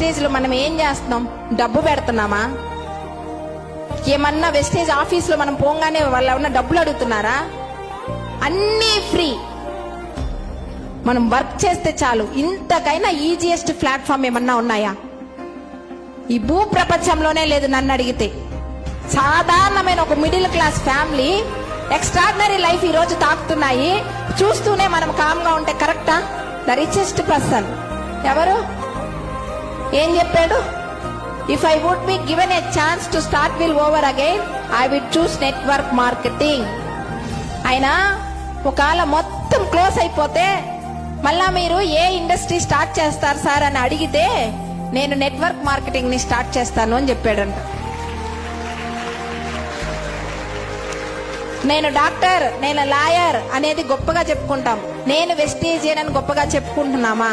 వెస్టేజ్లో మనం ఏం చేస్తున్నాం? డబ్బు పెడుతున్నామా? ఏమన్నా వెస్టేజ్ ఆఫీస్లో మనం పోగానే వాళ్ళు ఏమన్నా డబ్బులు అడుగుతున్నారా? అన్నీ ఫ్రీ. మనం వర్క్ చేస్తే చాలు. ఇంతకైనా ఈజియెస్ట్ ప్లాట్ఫామ్ ఏమన్నా ఉన్నాయా? ఈ భూ ప్రపంచంలోనే లేదు నన్ను అడిగితే. సాధారణమైన ఒక middle class family extraordinary life ఈ రోజు తాకుతున్నాయి. చూస్తూనే మనం కామ్గా ఉంటే కరెక్టా? ద రిచెస్ట్ పర్సన్ ఎవరు? ఏం చెప్పాడు? If I would be given a chance to start will over again I will choose network marketing. ఆయన ఒకవేళ మొత్తం క్లోజ్ అయిపోతే మళ్ళా మీరు ఏ ఇండస్ట్రీ స్టార్ట్ చేస్తారు సార్ అని అడిగితే నేను నెట్వర్క్ మార్కెటింగ్ ని స్టార్ట్ చేస్తాను అని చెప్పాడంట. నేను డాక్టర్, నేను లాయర్ అనేది గొప్పగా చెప్పుకుంటాం. నేను వెస్టేజియన్ అని గొప్పగా చెప్పుకుంటున్నామా?